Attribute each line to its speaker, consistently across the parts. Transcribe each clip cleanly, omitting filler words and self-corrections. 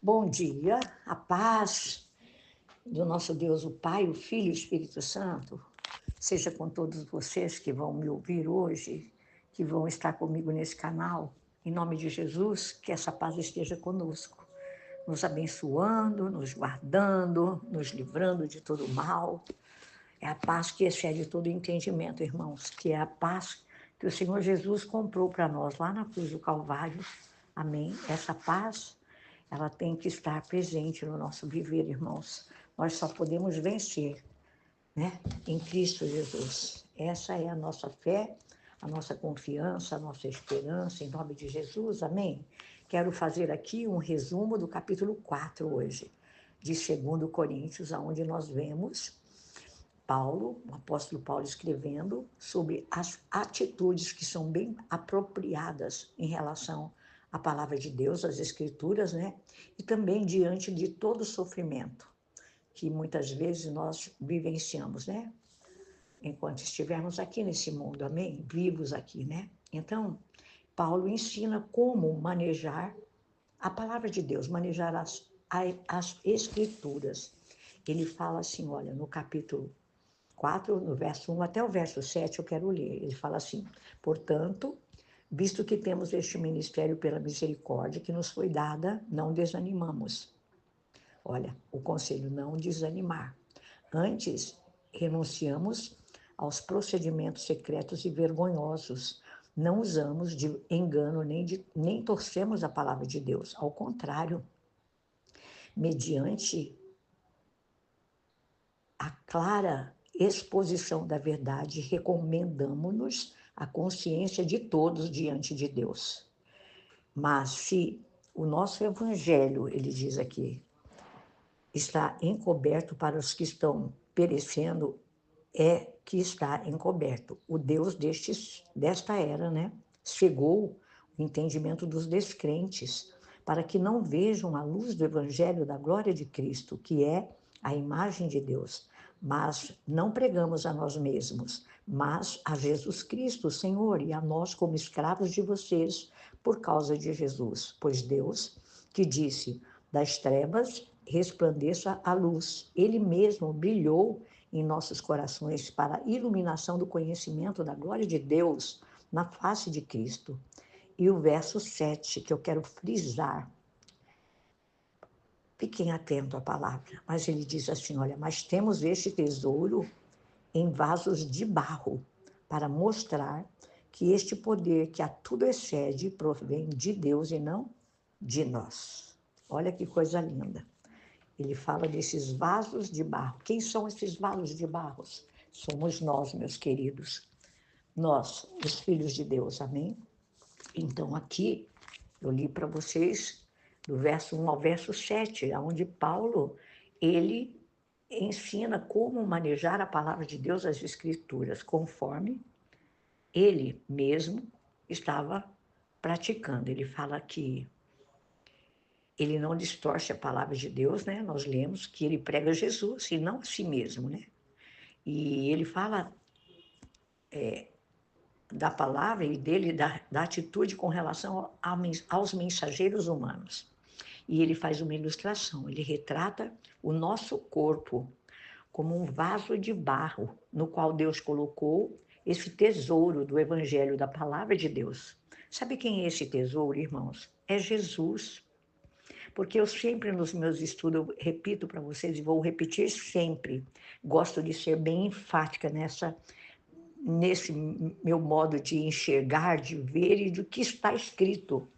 Speaker 1: Bom dia, a paz do nosso Deus, o Pai, o Filho e o Espírito Santo, seja com todos vocês que vão me ouvir hoje, que vão estar comigo nesse canal. Em nome de Jesus, que essa paz esteja conosco, nos abençoando, nos guardando, nos livrando de todo mal. É a paz que excede todo entendimento, irmãos, que é a paz que o Senhor Jesus comprou para nós lá na cruz do Calvário. Amém? Essa paz, ela tem que estar presente no nosso viver, irmãos. Nós só podemos vencer, né? Em Cristo Jesus. Essa é a nossa fé, a nossa confiança, a nossa esperança, em nome de Jesus. Amém? Quero fazer aqui um resumo do capítulo 4 hoje, de 2 Coríntios, onde nós vemos Paulo, o apóstolo Paulo, escrevendo sobre as atitudes que são bem apropriadas em relação à palavra de Deus, às Escrituras, né? E também diante de todo o sofrimento que muitas vezes nós vivenciamos, né? Enquanto estivermos aqui nesse mundo, amém? Vivos aqui, né? Então, Paulo ensina como manejar a palavra de Deus, manejar as Escrituras. Ele fala assim, olha, no capítulo 4, no verso 1 até o verso 7, eu quero ler. Ele fala assim: portanto, visto que temos este ministério pela misericórdia que nos foi dada, não desanimamos. Olha, o conselho: não desanimar. Antes, renunciamos aos procedimentos secretos e vergonhosos. Não usamos de engano nem torcemos a palavra de Deus. Ao contrário, mediante a clara exposição da verdade, recomendamos-nos a consciência de todos diante de Deus. Mas se o nosso evangelho, ele diz aqui, está encoberto para os que estão perecendo, é que está encoberto. O Deus desta era, né, cegou o entendimento dos descrentes, para que não vejam a luz do evangelho da glória de Cristo, que é a imagem de Deus. Mas não pregamos a nós mesmos, mas a Jesus Cristo, Senhor, e a nós como escravos de vocês, por causa de Jesus. Pois Deus, que disse, das trevas resplandeça a luz, Ele mesmo brilhou em nossos corações para a iluminação do conhecimento da glória de Deus na face de Cristo. E o verso 7, que eu quero frisar, fiquem atentos à palavra, mas ele diz assim, olha, mas temos este tesouro em vasos de barro, para mostrar que este poder que a tudo excede provém de Deus e não de nós. Olha que coisa linda. Ele fala desses vasos de barro. Quem são esses vasos de barro? Somos nós, meus queridos. Nós, os filhos de Deus, amém? Então, aqui, eu li para vocês do verso 1 ao verso 7, onde Paulo, ele ensina como manejar a palavra de Deus, as Escrituras, conforme ele mesmo estava praticando. Ele fala que ele não distorce a palavra de Deus, né? Nós lemos que ele prega Jesus e não a si mesmo, né? E ele fala da palavra e dele, da atitude com relação aos mensageiros humanos. E ele faz uma ilustração, ele retrata o nosso corpo como um vaso de barro no qual Deus colocou esse tesouro do evangelho, da palavra de Deus. Sabe quem é esse tesouro, irmãos? É Jesus. Porque eu sempre nos meus estudos, eu repito para vocês e vou repetir sempre, gosto de ser bem enfática nesse meu modo de enxergar, de ver e do que está escrito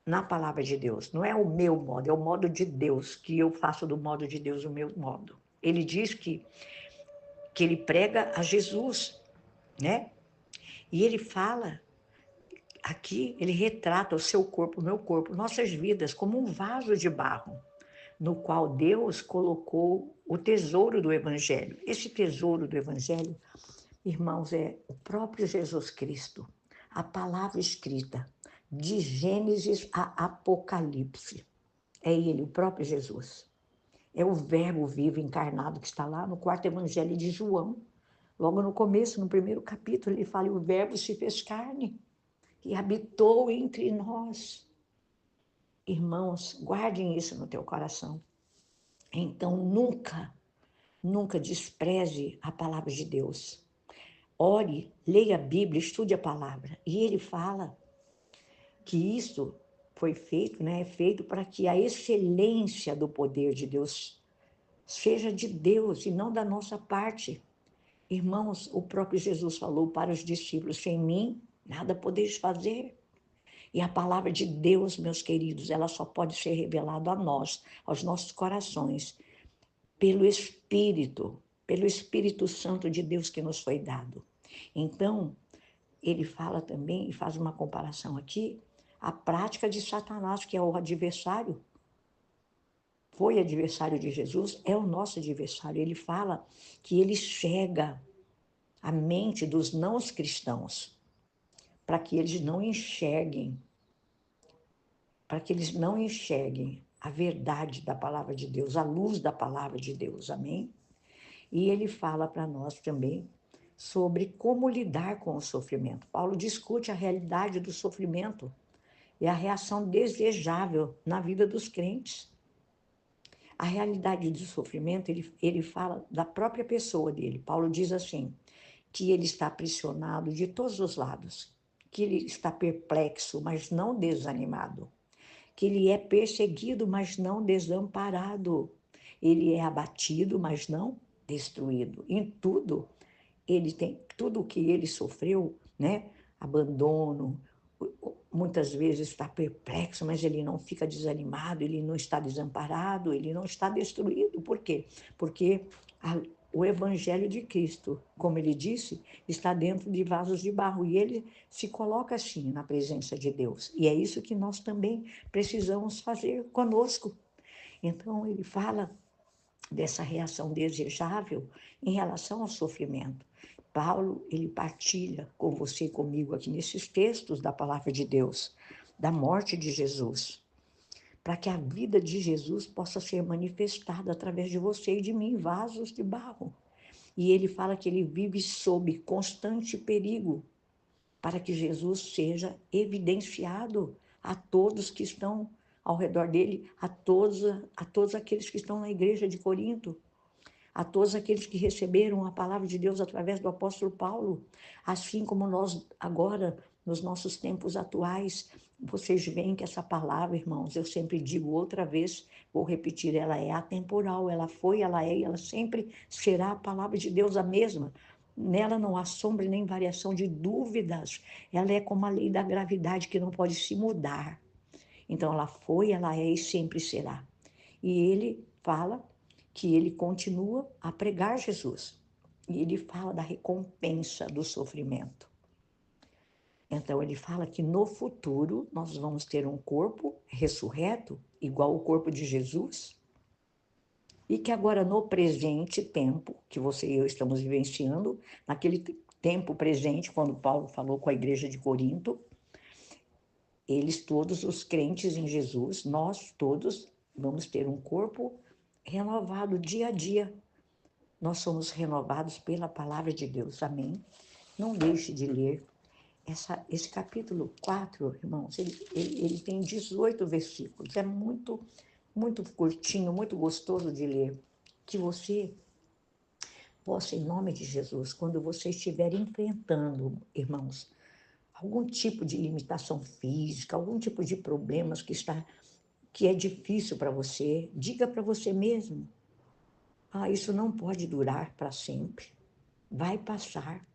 Speaker 1: na palavra de Deus. Não é o meu modo, é o modo de Deus, que eu faço do modo de Deus o meu modo. Ele diz que ele prega a Jesus, né? E ele fala aqui, ele retrata o seu corpo, o meu corpo, nossas vidas como um vaso de barro, no qual Deus colocou o tesouro do Evangelho. Esse tesouro do Evangelho, irmãos, é o próprio Jesus Cristo, a palavra escrita, de Gênesis a Apocalipse. É ele, o próprio Jesus. É o verbo vivo encarnado que está lá no 4º Evangelho de João. Logo no começo, no 1º capítulo, ele fala: o verbo se fez carne e habitou entre nós. Irmãos, guardem isso no teu coração. Então, nunca despreze a palavra de Deus. Ore, leia a Bíblia, estude a palavra. E ele fala que isso foi feito, né? É feito para que a excelência do poder de Deus seja de Deus e não da nossa parte. Irmãos, o próprio Jesus falou para os discípulos: sem mim, nada podeis fazer. E a palavra de Deus, meus queridos, ela só pode ser revelada a nós, aos nossos corações, pelo Espírito Santo de Deus que nos foi dado. Então, ele fala também, e faz uma comparação aqui, a prática de Satanás, que é o adversário, foi adversário de Jesus, é o nosso adversário. Ele fala que ele cega a mente dos não cristãos, para que eles não enxerguem, a verdade da palavra de Deus, a luz da palavra de Deus, amém? E ele fala para nós também sobre como lidar com o sofrimento. Paulo discute a realidade do sofrimento e a reação desejável na vida dos crentes. A realidade do sofrimento, ele fala da própria pessoa dele. Paulo diz assim, que ele está pressionado de todos os lados, que ele está perplexo, mas não desanimado, que ele é perseguido, mas não desamparado, ele é abatido, mas não destruído. Em tudo, ele tem tudo o que ele sofreu, né? Abandono, muitas vezes está perplexo, mas ele não fica desanimado, ele não está desamparado, ele não está destruído. Por quê? Porque o Evangelho de Cristo, como ele disse, está dentro de vasos de barro e ele se coloca assim na presença de Deus. E é isso que nós também precisamos fazer conosco. Então, ele fala dessa reação desejável em relação ao sofrimento. Paulo, ele partilha com você e comigo aqui nesses textos da palavra de Deus, da morte de Jesus, para que a vida de Jesus possa ser manifestada através de você e de mim, vasos de barro. E ele fala que ele vive sob constante perigo, para que Jesus seja evidenciado a todos que estão ao redor dele, a todos aqueles que estão na igreja de Corinto, a todos aqueles que receberam a palavra de Deus através do apóstolo Paulo, assim como nós agora, nos nossos tempos atuais, vocês veem que essa palavra, irmãos, eu sempre digo outra vez, vou repetir, ela é atemporal, ela foi, ela é e ela sempre será a palavra de Deus a mesma. Nela não há sombra nem variação de dúvidas, ela é como a lei da gravidade que não pode se mudar. Então ela foi, ela é e sempre será. E ele fala que ele continua a pregar Jesus. E ele fala da recompensa do sofrimento. Então, ele fala que no futuro nós vamos ter um corpo ressurreto, igual o corpo de Jesus, e que agora no presente tempo, que você e eu estamos vivenciando, naquele tempo presente, quando Paulo falou com a igreja de Corinto, eles todos, os crentes em Jesus, nós todos vamos ter um corpo renovado dia a dia. Nós somos renovados pela palavra de Deus, amém? Não deixe de ler esse capítulo 4, irmãos, ele tem 18 versículos, é muito, muito curtinho, muito gostoso de ler, que você possa, em nome de Jesus, quando você estiver enfrentando, irmãos, algum tipo de limitação física, algum tipo de problemas que é difícil para você, diga para você mesmo, isso não pode durar para sempre, vai passar.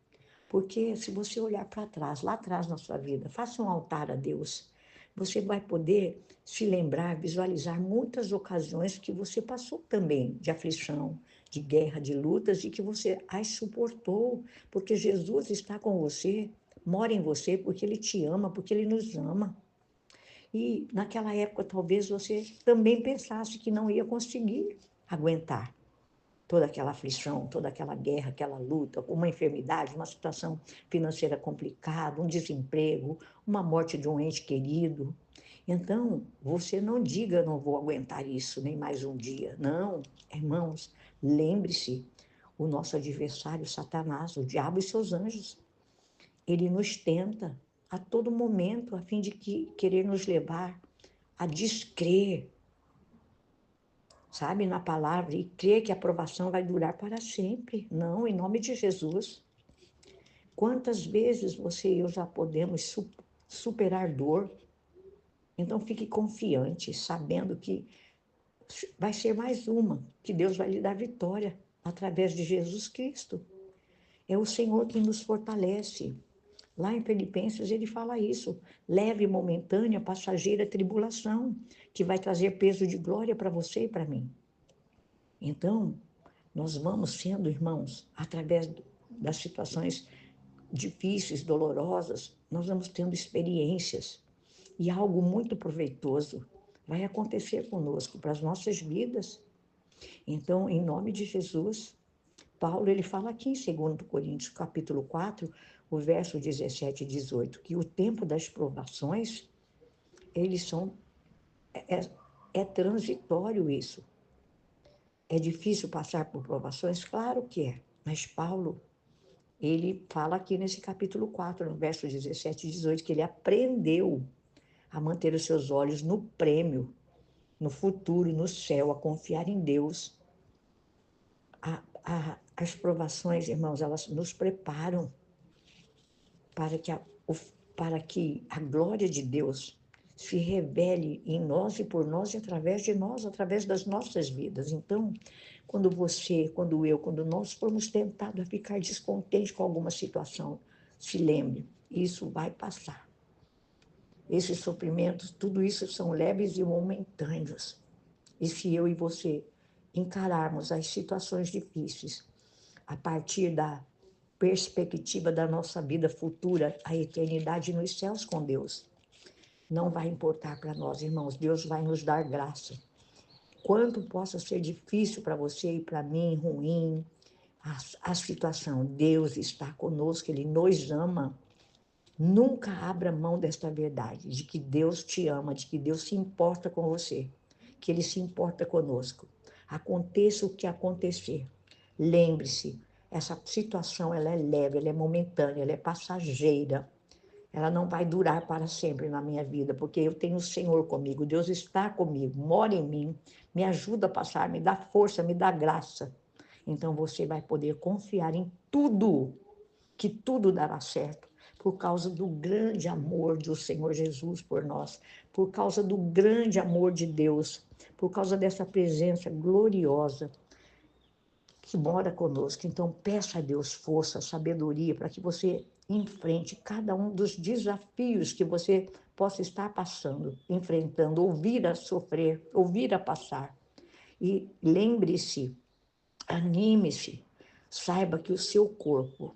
Speaker 1: Porque se você olhar para trás, lá atrás na sua vida, faça um altar a Deus, você vai poder se lembrar, visualizar muitas ocasiões que você passou também de aflição, de guerra, de lutas, e que você as suportou, porque Jesus está com você, mora em você, porque Ele te ama, porque Ele nos ama. E naquela época talvez você também pensasse que não ia conseguir aguentar toda aquela aflição, toda aquela guerra, aquela luta, uma enfermidade, uma situação financeira complicada, um desemprego, uma morte de um ente querido. Então, você não diga, não vou aguentar isso nem mais um dia. Não, irmãos, lembre-se, o nosso adversário, Satanás, o diabo e seus anjos, ele nos tenta a todo momento a fim de querer nos levar a descrer, sabe, na palavra, e crer que a aprovação vai durar para sempre. Não, em nome de Jesus. Quantas vezes você e eu já podemos superar dor? Então fique confiante, sabendo que vai ser mais uma, que Deus vai lhe dar vitória através de Jesus Cristo. É o Senhor que nos fortalece. Lá em Filipenses ele fala isso, leve momentânea, passageira tribulação, que vai trazer peso de glória para você e para mim. Então, nós vamos sendo, irmãos, através das situações difíceis, dolorosas, nós vamos tendo experiências e algo muito proveitoso vai acontecer conosco para as nossas vidas. Então, em nome de Jesus, Paulo ele fala aqui em 2 Coríntios, capítulo 4, o verso 17 e 18, que o tempo das provações, eles são, é transitório isso. É difícil passar por provações? Claro que é, mas Paulo, ele fala aqui nesse capítulo 4, no verso 17 e 18, que ele aprendeu a manter os seus olhos no prêmio, no futuro, no céu, a confiar em Deus. As provações, irmãos, elas nos preparam para que a glória de Deus se revele em nós e por nós e através de nós, através das nossas vidas. Então, quando você, quando eu, quando nós formos tentados a ficar descontentes com alguma situação, se lembre, isso vai passar. Esses sofrimentos, tudo isso são leves e momentâneos. E se eu e você encararmos as situações difíceis a partir da perspectiva da nossa vida futura, a eternidade nos céus com Deus, não vai importar para nós, irmãos. Deus vai nos dar graça. Quanto possa ser difícil para você e para mim, ruim, a situação, Deus está conosco, Ele nos ama. Nunca abra mão desta verdade, de que Deus te ama, de que Deus se importa com você, que Ele se importa conosco. Aconteça o que acontecer, lembre-se, essa situação ela é leve, ela é momentânea, ela é passageira. Ela não vai durar para sempre na minha vida, porque eu tenho o Senhor comigo, Deus está comigo, mora em mim, me ajuda a passar, me dá força, me dá graça. Então você vai poder confiar em tudo, que tudo dará certo, por causa do grande amor do Senhor Jesus por nós, por causa do grande amor de Deus, por causa dessa presença gloriosa que mora conosco. Então, peça a Deus força, sabedoria, para que você enfrente cada um dos desafios que você possa estar passando, enfrentando, ouvir a sofrer, ouvir a passar. E lembre-se, anime-se, saiba que o seu corpo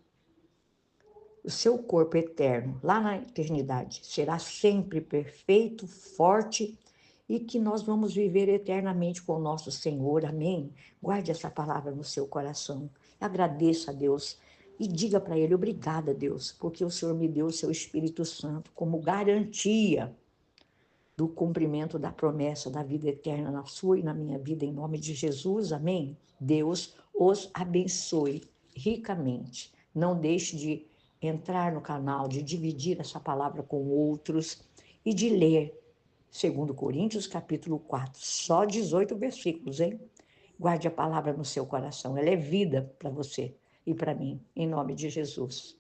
Speaker 1: eterno, lá na eternidade, será sempre perfeito, forte e que nós vamos viver eternamente com o nosso Senhor. Amém? Guarde essa palavra no seu coração. Agradeça a Deus e diga para Ele, obrigada, Deus, porque o Senhor me deu o seu Espírito Santo como garantia do cumprimento da promessa da vida eterna na sua e na minha vida, em nome de Jesus. Amém? Deus os abençoe ricamente. Não deixe de entrar no canal, de dividir essa palavra com outros e de ler 2 Coríntios, capítulo 4, só 18 versículos, hein? Guarde a palavra no seu coração, ela é vida para você e para mim, em nome de Jesus.